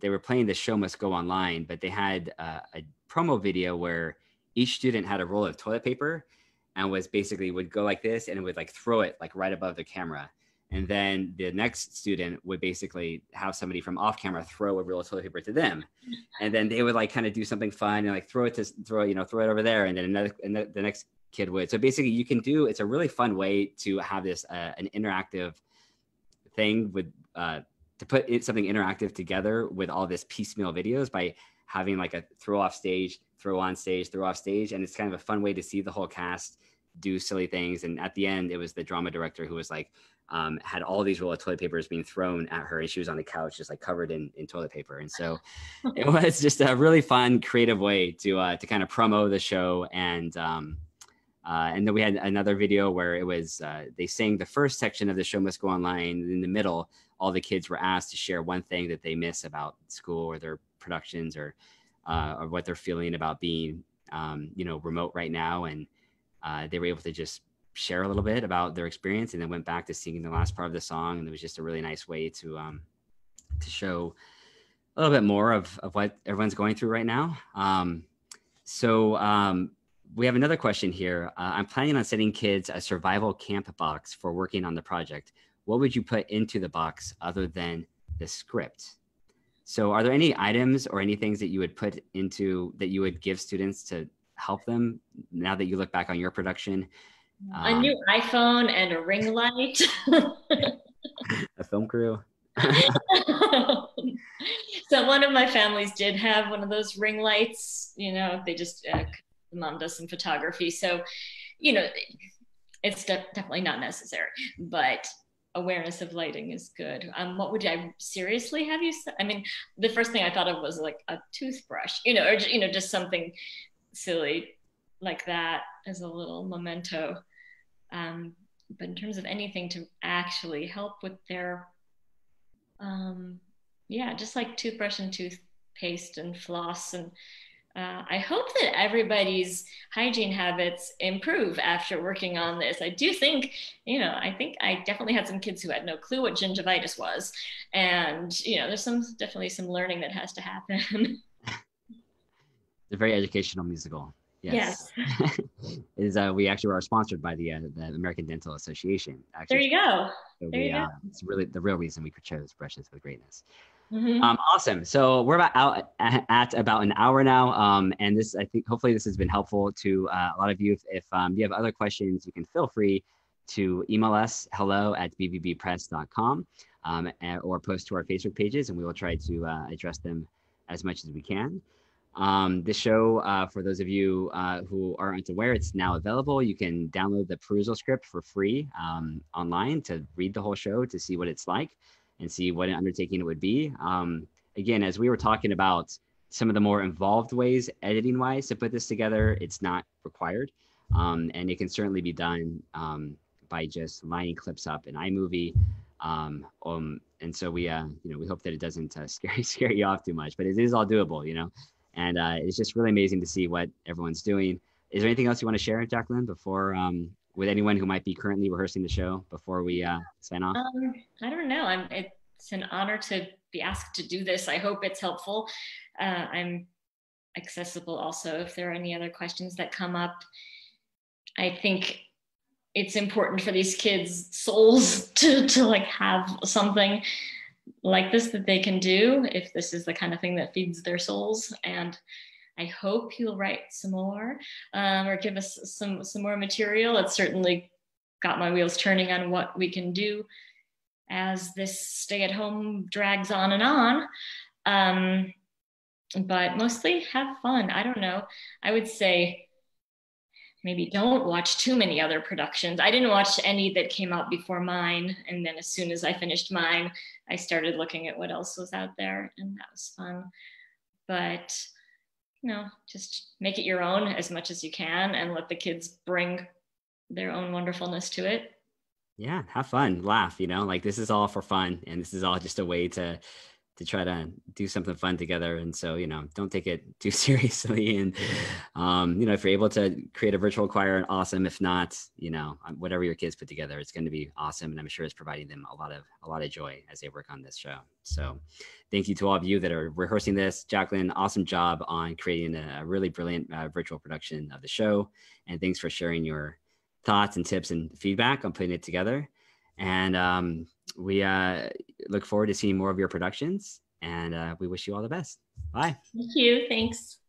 were playing The Show Must Go Online, but they had a promo video where each student had a roll of toilet paper and would go like this, and it would throw it right above the camera. And then the next student would basically have somebody from off camera throw a roll of toilet paper to them. And then they would kind of do something fun and throw it over there. And then the next kid would. So basically it's a really fun way to have this, an interactive thing with, to put something interactive together with all this piecemeal videos by having a throw off stage, throw on stage, throw off stage. And it's kind of a fun way to see the whole cast do silly things. And at the end, it was the drama director who was had all these roll of toilet papers being thrown at her, and she was on the couch just covered in toilet paper. And so it was just a really fun, creative way to kind of promo the show and And then we had another video where it was, they sang the first section of The Show Must Go Online. In the middle, all the kids were asked to share one thing that they miss about school or their productions, or what they're feeling about being, remote right now. And they were able to just share a little bit about their experience, and then went back to singing the last part of the song. And it was just a really nice way to show a little bit more of what everyone's going through right now. We have another question here. I'm planning on sending kids a survival camp box for working on the project. What would you put into the box other than the script? So are there any items or any things that you would put into, that you would give students to help them now that you look back on your production? A new iPhone and a ring light. A film crew. So one of my families did have one of those ring lights. They just, the mom does some photography. So, it's definitely not necessary, but awareness of lighting is good. What would I seriously have you say? I mean, the first thing I thought of was like a toothbrush, or, just something silly like that as a little memento. But in terms of anything to actually help with their, just like toothbrush and toothpaste and floss. And I hope that everybody's hygiene habits improve after working on this. I do think, I think I definitely had some kids who had no clue what gingivitis was. And, there's definitely some learning that has to happen. It's a very educational musical. Yes. We actually were sponsored by the American Dental Association. Actually. There you go. So there you go. It's really the real reason we chose Brushes with Greatness. Mm-hmm. Awesome. So we're at about an hour now. And this, I think, hopefully this has been helpful to a lot of you. If you have other questions, you can feel free to email us, hello@bvbpress.com, or post to our Facebook pages, and we will try to address them as much as we can. This show, for those of you who aren't aware, it's now available. You can download the perusal script for free online to read the whole show, to see what it's like and see what an undertaking it would be. Again, as we were talking about some of the more involved ways, editing wise, to put this together, it's not required. And it can certainly be done by just lining clips up in iMovie. And so we hope that it doesn't scare you off too much, but it is all doable, And it's just really amazing to see what everyone's doing. Is there anything else you want to share, Jacqueline, before with anyone who might be currently rehearsing the show before we sign off? I don't know. It's an honor to be asked to do this. I hope it's helpful. I'm accessible also if there are any other questions that come up. I think it's important for these kids' souls to like have something like this that they can do if this is the kind of thing that feeds their souls. And I hope you'll write some more or give us some more material. It's certainly got my wheels turning on what we can do as this stay-at-home drags on and on. But mostly have fun. I don't know. I would say maybe don't watch too many other productions. I didn't watch any that came out before mine. And then as soon as I finished mine, I started looking at what else was out there, and that was fun. But, just make it your own as much as you can and let the kids bring their own wonderfulness to it. Yeah, have fun, laugh, like this is all for fun. And this is all just a way to try to do something fun together. And so, don't take it too seriously. And, if you're able to create a virtual choir, awesome. If not, whatever your kids put together, it's going to be awesome. And I'm sure it's providing them a lot of joy as they work on this show. So thank you to all of you that are rehearsing this. Jacqueline, awesome job on creating a really brilliant virtual production of the show. And thanks for sharing your thoughts and tips and feedback on putting it together. And we look forward to seeing more of your productions, and we wish you all the best. Bye. Thank you. Thanks.